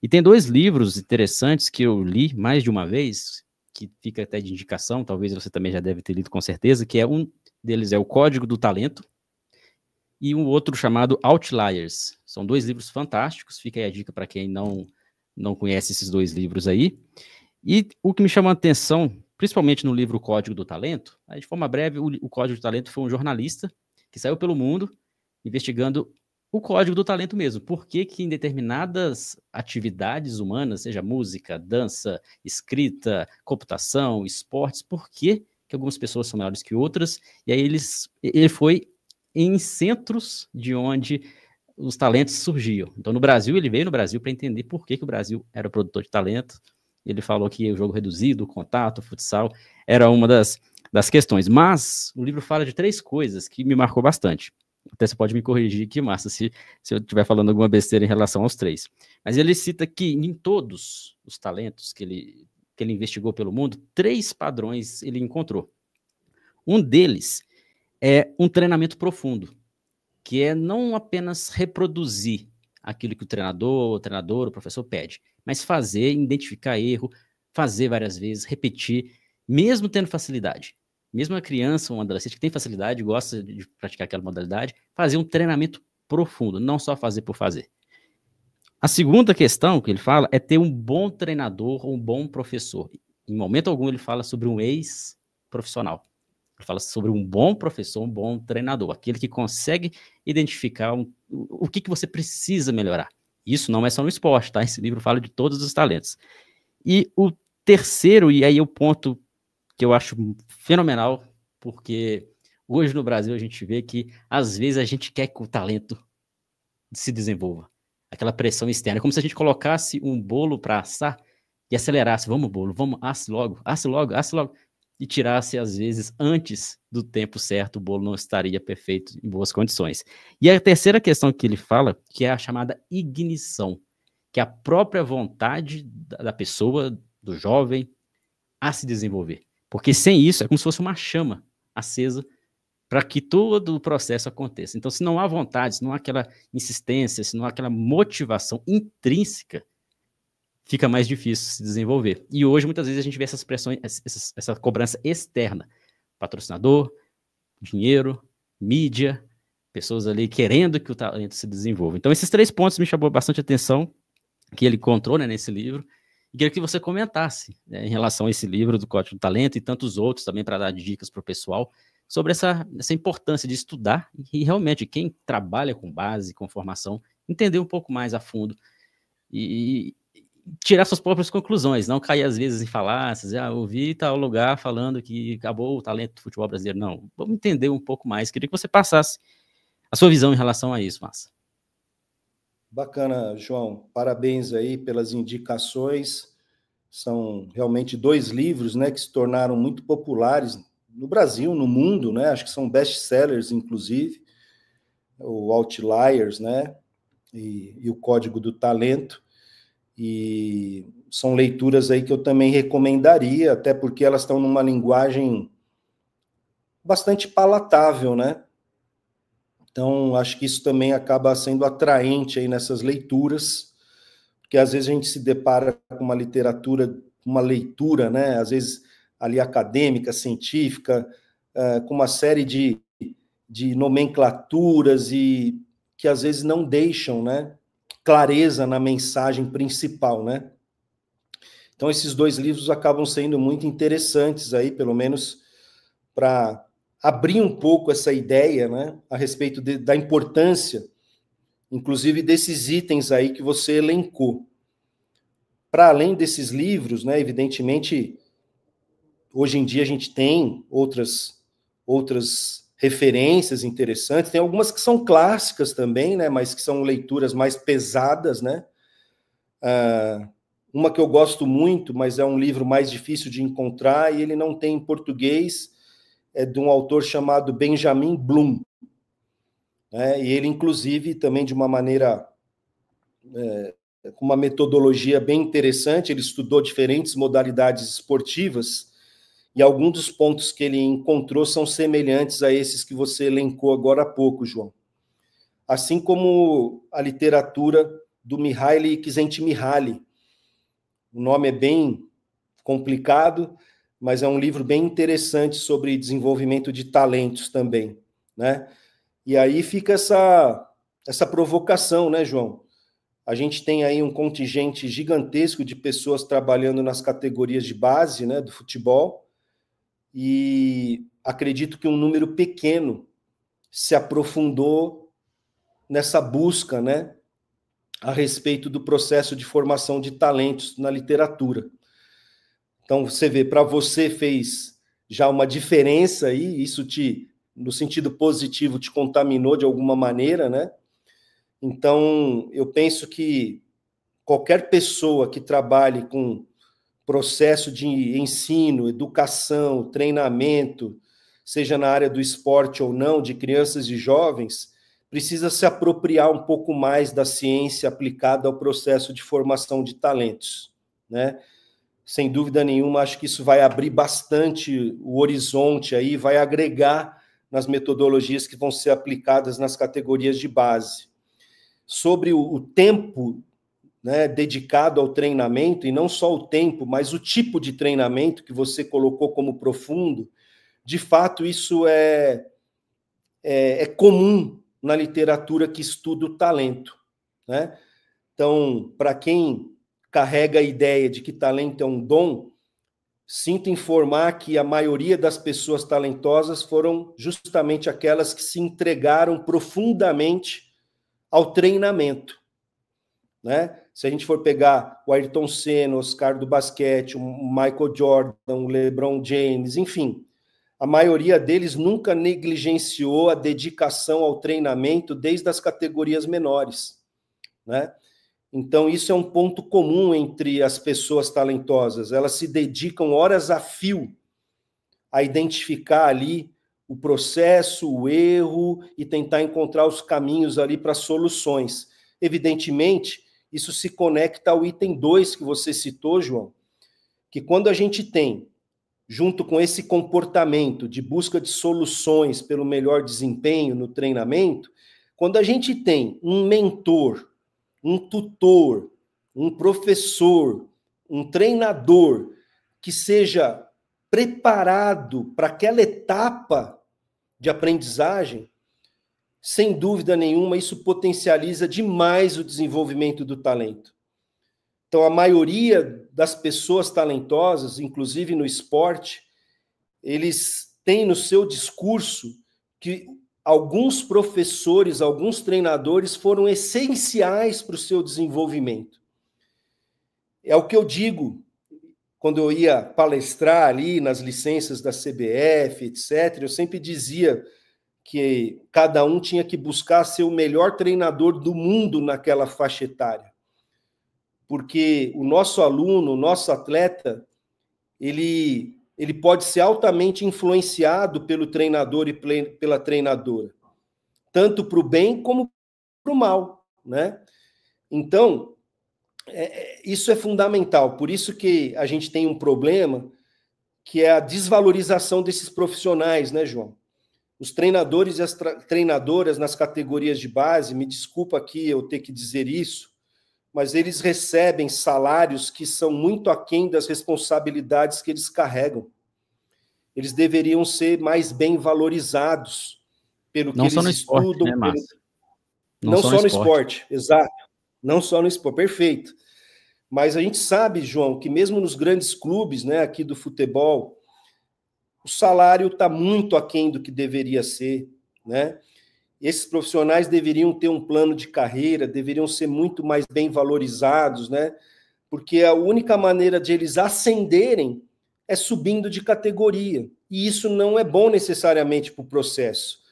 E tem dois livros interessantes que eu li mais de uma vez, que fica até de indicação, talvez você também já deve ter lido com certeza, que é um deles é O Código do Talento, e um outro chamado Outliers. São dois livros fantásticos, fica aí a dica para quem não conhece esses dois livros aí. E o que me chamou a atenção, principalmente no livro Código do Talento, aí de forma breve, o Código do Talento foi um jornalista que saiu pelo mundo investigando o código do talento mesmo. Por que que em determinadas atividades humanas, seja música, dança, escrita, computação, esportes, por que que algumas pessoas são melhores que outras? E aí ele foi em centros de onde os talentos surgiam. Então, no Brasil, ele veio no Brasil para entender por que que o Brasil era produtor de talento. Ele falou que o jogo reduzido, o contato, o futsal, era uma das questões. Mas o livro fala de três coisas que me marcou bastante. Até você pode me corrigir aqui, Márcia, se eu estiver falando alguma besteira em relação aos três. Mas ele cita que em todos os talentos que ele investigou pelo mundo, três padrões ele encontrou. Um deles é um treinamento profundo, que é não apenas reproduzir aquilo que o treinador, o professor pede, mas fazer, identificar erro, fazer várias vezes, repetir, mesmo tendo facilidade. Mesmo a criança, um adolescente que tem facilidade, gosta de praticar aquela modalidade, fazer um treinamento profundo, não só fazer por fazer. A segunda questão que ele fala é ter um bom treinador ou um bom professor. Em momento algum ele fala sobre um ex-profissional. Ele fala sobre um bom professor, um bom treinador, aquele que consegue identificar o que você precisa melhorar. Isso não é só no esporte, tá? Esse livro fala de todos os talentos. E o terceiro, e aí o ponto que eu acho fenomenal, porque hoje no Brasil a gente vê que às vezes a gente quer que o talento se desenvolva. Aquela pressão externa, é como se a gente colocasse um bolo para assar e acelerasse, vamos bolo, vamos, asse logo, asse logo, asse logo, e tirasse às vezes antes do tempo certo, o bolo não estaria perfeito, em boas condições. E a terceira questão que ele fala, que é a chamada ignição, que é a própria vontade da pessoa, do jovem, a se desenvolver. Porque sem isso, é como se fosse uma chama acesa para que todo o processo aconteça. Então, se não há vontade, se não há aquela insistência, se não há aquela motivação intrínseca, fica mais difícil se desenvolver. E hoje, muitas vezes, a gente vê essas pressões, essa cobrança externa. Patrocinador, dinheiro, mídia, pessoas ali querendo que o talento se desenvolva. Então, esses três pontos me chamou bastante atenção, que ele encontrou, né, nesse livro, e queria que você comentasse, né, em relação a esse livro do Código do Talento e tantos outros também para dar dicas para o pessoal sobre essa importância de estudar e realmente quem trabalha com base, com formação, entender um pouco mais a fundo e tirar suas próprias conclusões, não cair às vezes em falácias, ouvi tal lugar falando que acabou o talento do futebol brasileiro. Não, vamos entender um pouco mais. Queria que você passasse a sua visão em relação a isso, Massa. Bacana, João. Parabéns aí pelas indicações. São realmente dois livros, né, que se tornaram muito populares no Brasil, no mundo, né? Acho que são best-sellers, inclusive. O Outliers, né? E o Código do Talento. E são leituras aí que eu também recomendaria, até porque elas estão numa linguagem bastante palatável, né? Então, acho que isso também acaba sendo atraente aí nessas leituras, porque às vezes a gente se depara com uma leitura, né? Às vezes ali acadêmica, científica, com uma série de nomenclaturas e que às vezes não deixam, né, clareza na mensagem principal, né? Então, esses dois livros acabam sendo muito interessantes aí, pelo menos para abrir um pouco essa ideia, né, a respeito da importância, inclusive, desses itens aí que você elencou. Para além desses livros, né, evidentemente, hoje em dia a gente tem outras referências interessantes, tem algumas que são clássicas também, né, mas que são leituras mais pesadas, né? Uma que eu gosto muito, mas é um livro mais difícil de encontrar e ele não tem em português, é de um autor chamado Benjamin Bloom, né? E ele, inclusive, também de uma maneira, com uma metodologia bem interessante, ele estudou diferentes modalidades esportivas e alguns dos pontos que ele encontrou são semelhantes a esses que você elencou agora há pouco, João. Assim como a literatura do Mihaly Csikszentmihalyi. O nome é bem complicado, mas é um livro bem interessante sobre desenvolvimento de talentos também, né? E aí fica essa provocação, né, João? A gente tem aí um contingente gigantesco de pessoas trabalhando nas categorias de base, né, do futebol, e acredito que um número pequeno se aprofundou nessa busca, né, a respeito do processo de formação de talentos na literatura. Então, você vê, para você fez já uma diferença aí, isso no sentido positivo, te contaminou de alguma maneira, né? Então, eu penso que qualquer pessoa que trabalhe com processo de ensino, educação, treinamento, seja na área do esporte ou não, de crianças e jovens, precisa se apropriar um pouco mais da ciência aplicada ao processo de formação de talentos, né? Sem dúvida nenhuma, acho que isso vai abrir bastante o horizonte aí, vai agregar nas metodologias que vão ser aplicadas nas categorias de base. Sobre o tempo, né, dedicado ao treinamento, e não só o tempo, mas o tipo de treinamento que você colocou como profundo, de fato, isso é comum na literatura que estuda o talento, né? Então, para quem carrega a ideia de que talento é um dom, sinto informar que a maioria das pessoas talentosas foram justamente aquelas que se entregaram profundamente ao treinamento, né? Se a gente for pegar o Ayrton Senna, o Oscar do basquete, o Michael Jordan, o LeBron James, enfim, a maioria deles nunca negligenciou a dedicação ao treinamento desde as categorias menores, né? Então, isso é um ponto comum entre as pessoas talentosas. Elas se dedicam horas a fio a identificar ali o processo, o erro e tentar encontrar os caminhos ali para soluções. Evidentemente, isso se conecta ao item 2 que você citou, João, que quando a gente tem, junto com esse comportamento de busca de soluções pelo melhor desempenho no treinamento, quando a gente tem um mentor, um tutor, um professor, um treinador que seja preparado para aquela etapa de aprendizagem, sem dúvida nenhuma, isso potencializa demais o desenvolvimento do talento. Então, a maioria das pessoas talentosas, inclusive no esporte, eles têm no seu discurso que alguns professores, alguns treinadores foram essenciais para o seu desenvolvimento. É o que eu digo quando eu ia palestrar ali nas licenças da CBF, etc. Eu sempre dizia que cada um tinha que buscar ser o melhor treinador do mundo naquela faixa etária. Porque o nosso aluno, o nosso atleta, ele pode ser altamente influenciado pelo treinador e pela treinadora, tanto para o bem como para o mal, né? Então, isso é fundamental. Por isso que a gente tem um problema, que é a desvalorização desses profissionais, né, João? Os treinadores e as treinadoras nas categorias de base, me desculpa aqui eu ter que dizer isso, mas eles recebem salários que são muito aquém das responsabilidades que eles carregam. Eles deveriam ser mais bem valorizados pelo que eles estudam. Não só no esporte, exato. Não só no esporte, perfeito. Mas a gente sabe, João, que mesmo nos grandes clubes, né, aqui do futebol, o salário está muito aquém do que deveria ser, né? Esses profissionais deveriam ter um plano de carreira, deveriam ser muito mais bem valorizados, né? Porque a única maneira de eles ascenderem é subindo de categoria. E isso não é bom necessariamente para o processo.